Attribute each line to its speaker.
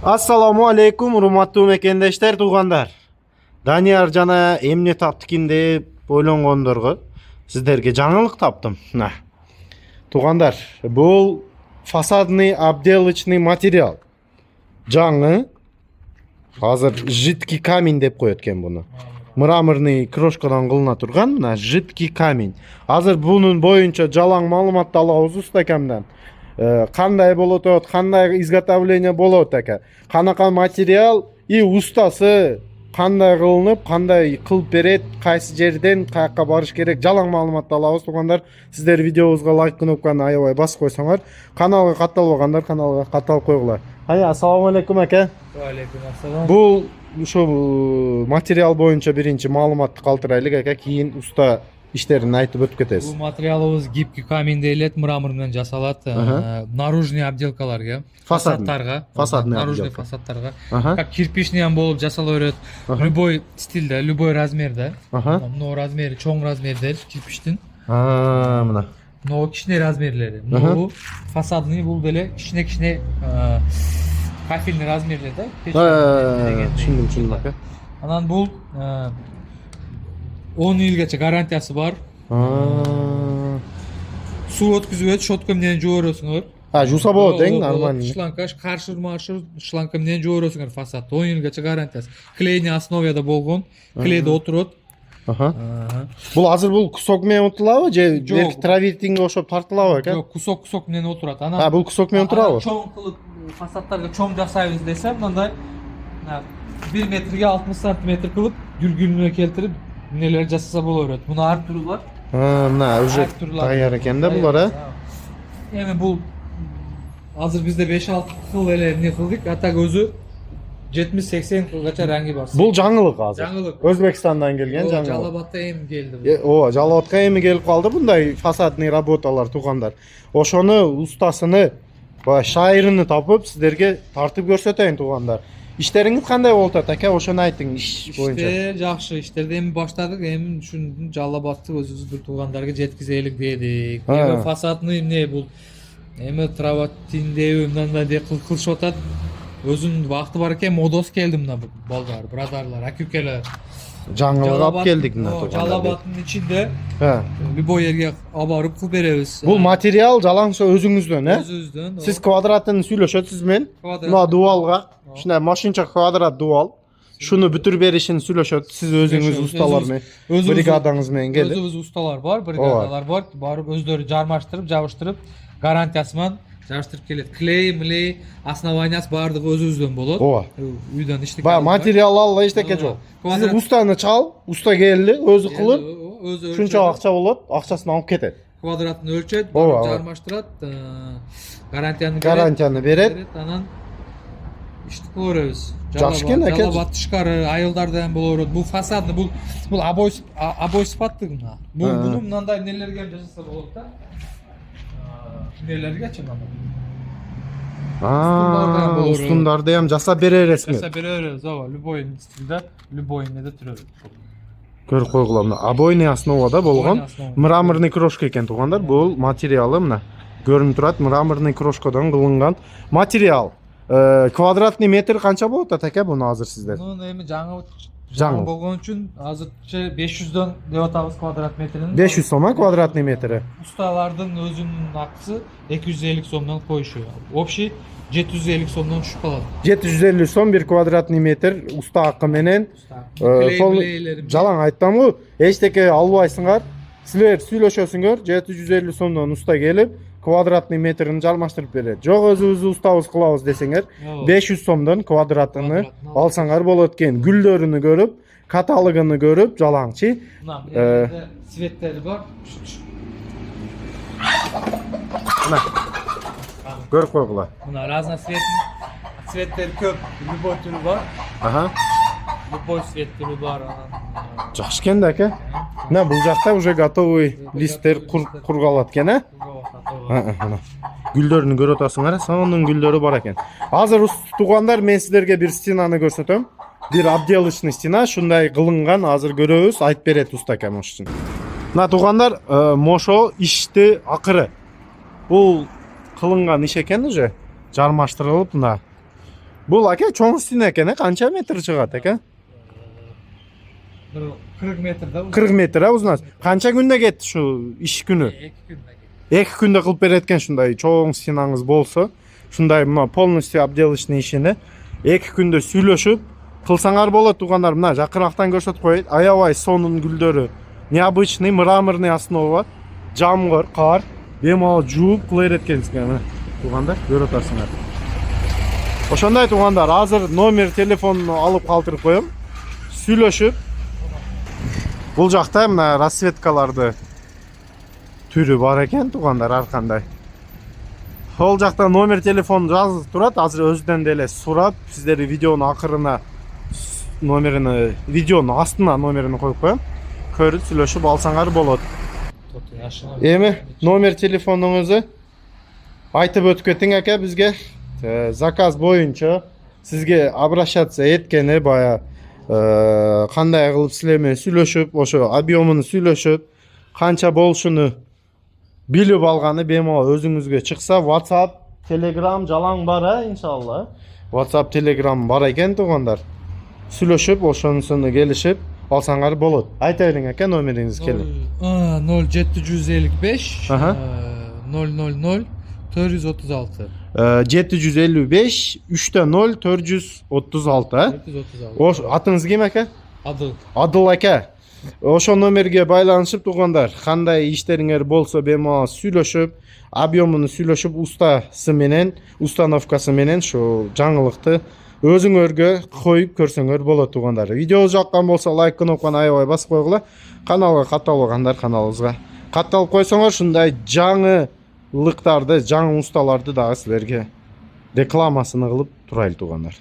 Speaker 1: Assalamu alaikum, урматтуу мекендештер, туугандар. Данияр жана эмне таптыкин деп ойлонгондорго сиздерге жаңылык таптым. Туугандар, бул фасадный обделочный материал. Жаңы азыр жидкий камень деп коет экен буну. Мраморный крошкадан кылына турган мына жидкий камень. Азыр бунун боюнча жалаң маалыматты алабыз устакамдан. Кандай болот, кандай изготовление болот экен, канака материал и устасы кандай кылынып, кандай кылып берет, кайсы жерден каяка барыш керек, жалаң маалыматты алабыз. Туугандар, сиздер видеобузга лайк кнопканы аябай басып койсоңор, каналга катталбагандар каналга катталып койгула. Ассаламу алейкум ака.
Speaker 2: Алейкум ассалам.
Speaker 1: Бул ушул материал боюнча биринчи маалыматты калтырайлык ака, кийин уста иштерин айтып өтүп кетесиз.
Speaker 2: Бул материалыбыз гибкий камень дейилет, мрамор менен жасалат. Наружный обделкаларга, фасадтарга, наружный фасадтарга, как кирпичный ham болуп жасала берет. Любой стилде, любой размерде. Мына размери чоң размердер кирпичтин.
Speaker 1: Мына.
Speaker 2: Мына кичине размерлери. Бул фасадный, бул деле кичине кафельный размерлерде.
Speaker 1: Түшүндүм ака.
Speaker 2: Анан бул 10 yılgacha garantiyasi bor. Suv o'tkazib, shotka bilan juvurasinglar.
Speaker 1: Жуса болот, нормально.
Speaker 2: Шланга, каршы шланга менен жуурасыңар фасадты. 10 yılgacha гарантиясы. Клейный основада болгон, клейде отурат.
Speaker 1: Бул азыр бул кусок менен отурабы же берки травертинге окшоп тартылабы экен?
Speaker 2: Жок, кусок менен отурат.
Speaker 1: Бул кусок менен турабы?
Speaker 2: Чоң кылып фасадтарга чоң жасайбыз десем, мындай 1 метрге 60 сантиметр кылып гүлгүлүнө келтирип нелер жасаса боло берет. Муну ар түрү бар.
Speaker 1: Мына уже даяр экен да булар,
Speaker 2: Эми бул азыр бизде 5-6 кыл эле эмне кылдык, а так өзү 70-80 кылгача ранги бар.
Speaker 1: Бул жаңылык азыр.
Speaker 2: Жаңылык.
Speaker 1: Өзбекстандан келген жаңылык.
Speaker 2: Жалалабадта эми келди.
Speaker 1: Жалалабадка эми келип калды мындай фасадный работалар, туугандар. Ошону устасыны, шайырыны тапып сиздерге тартып көрсөтөйүн, туугандар. İşleriniz кандай болуп атат ака? Ошону айтың иш боюнча.
Speaker 2: İşte жакшы, иштерди эми баштадык, эми ушуну Жалалабадты өзүбүздүн туугандарга жеткизелик дедик. Эми фасадный эмне бул? Эми траватиндеби мындай деп кылышып атат. Өзүнүн вакыты бар экен, модос келди мына балдар, брадарлар, акюкелер.
Speaker 1: Жаңылык алып келдик мына туугандар.
Speaker 2: Жалалабадтын ичинде любой жерге алып барып кылып беребиз.
Speaker 1: Бул материал жалаңча өзүңүздөн,
Speaker 2: Өзүбүздөн.
Speaker 1: Сиз квадратын сүйлөшөтсүз мен. Мына дуалга, ушундай машинча квадрат дуал. Шуну бүтүр беришин сүйлөшөт. Сиз өзүңүз усталар менен, бригадаңыз менен келип.
Speaker 2: Өзүбүз усталар бар, бригадалар бар. Барып өздөрү жармаштырып, жабыштырып, гарантиясы менен жабыштырып келет. Клей, основаниясы бардыгы өзүбүздөн болот. Үйдөн иштик.
Speaker 1: Материал алла эчтеке жок. Сиз устаны чал, уста келди, өзү кылып, шунча акча болот, акчасын алып кетет.
Speaker 2: Квадратын өлчөт, жармаштырат, гарантияны берет. Анан иштик боло беребиз.
Speaker 1: Жакшы экен аке.
Speaker 2: Жалалабад тышкары айылдардан боло берет. Бул фасадный, бул обой сыпаттык мына. Буну мындай эмнелерге жасаса болот да. Нелергечи мына.
Speaker 1: Устундарды ham жасап бере бересиңер.
Speaker 2: Жасап бере беребиз, любой стилде, любой эмеде турат.
Speaker 1: Көрүп койгула, мына обойный основада болгон мраморный крошка экен, туугандар. Бул материалы мына көрүнүп турат, мраморный крошкадан кылынган материал. Квадратный метр канча болот ака буну азыр сиздер?
Speaker 2: Муну эми жаңы болгон үчүн азырча 500дөн деп атабыз квадрат метрин.
Speaker 1: 500 сом квадратный метри.
Speaker 2: Усталардын өзүнүн акысы 250 сомдон коюшу. Общий 750 сомдон түшүп калат.
Speaker 1: 750 сом bir квадратный метр уста акы менен. Жалаң айттым го, эчтеке албайсыңар. Силер сүйлөшөсүңөр, 750 сомдон уста келип, квадратный метрин жармаштырып берет. Жок, өзүбүз устабыз кылабыз десеңер, 500 сомдон квадратыны алсаңар болот экен. Гүлдөрүнү көрүп, каталогуну көрүп, жалаңчы.
Speaker 2: Мына цветтери бар.
Speaker 1: Мына. Көрүп койгула.
Speaker 2: Мына цветтери көп, любой түрү бар. Любой цвет түрү бар.
Speaker 1: Жакшы экен да ака. Мына бул жакта уже готовый листтер кургалат экен, Гүлдөрүнү көрүп атасыңар, сонун гүлдөрү бар экен. Азыр туугандар, мен сиздерге бир стенаны көрсөтөм. Бир обделочный стена, шундай кылынган, азыр көрөбүз, айтып берет устакам ош үчүн. Мына туугандар, мошо ишти акыры. Бул кылынган иш экен уже, жармаштырылып мына Бул аке чоң стена экен, канча метр чыгат экен?
Speaker 2: 40 метр да.
Speaker 1: 40 метр узунасы. Канча күндө кетти шу иш күнү?
Speaker 2: 2 күндө.
Speaker 1: 2 күндө кылып берет экен ушундай чоң стенаңыз болсо. Ушундай мына полностью обделочный ишини 2 күндө сүйлөшүп кылсаңар болот туугандар. Мына жакырактан көрсөтүп коет. Аябай сонун гүлдөрү. Необычный мраморный основа. Жамгыр, кар. Бемал жууп кыла берет экенсиңер мына. Туугандар, көрүп атасыңар. Ошондой туугандар, азыр номер телефонуну алып калтырып коем. Сүйлөшүп бул жакта мына расцветкаларды түрү бар экен туугандар, ар кандай. Ол жакта номер телефон жазылып турат. Азыр өзүнөн деле сурап, сиздерге видеонун акырына номерини, видеонун астына номерин коюп коем. Көрүп сүйлөшүп алсаңар болот. Эми номер телефонуңузду айтып өтүп кетиң аке бизге. Заказ боюнча сизге обращаться эткени бая кандай кылып силермен сүйлөшүп, ошо объемун сүйлөшүп, канча болушуну билип алганы бемал өзүңүзгө чыкса, WhatsApp, Telegram жалаң бар, иншалла. WhatsApp, Telegram бар экен туугандар. Сүйлөшүп, ошонусуну келишип алсаңар болот. Айта бериң аке номериңиз келип.
Speaker 2: 0755 000 436.
Speaker 1: 755 3-0 436. Ош атыңыз ким аке?
Speaker 2: Адыл.
Speaker 1: Адыл аке. Ошо номерге байланышып туугандар, кандай иштериңер болсо бемал сүйлөшүп, объемуну сүйлөшүп, устасы менен, установкасы менен шу жаңылыкты өзүңөргө коюп көрсөңөр болот туугандар. Видео жаккан болсо лайк кнопканы аябай басып койгула. Каналга катталгандар каналыбызга катталып койсоңор ушундай жаңылыктарды, жаңы усталарды дагы силерге рекламасын кылып турайлы туугандар.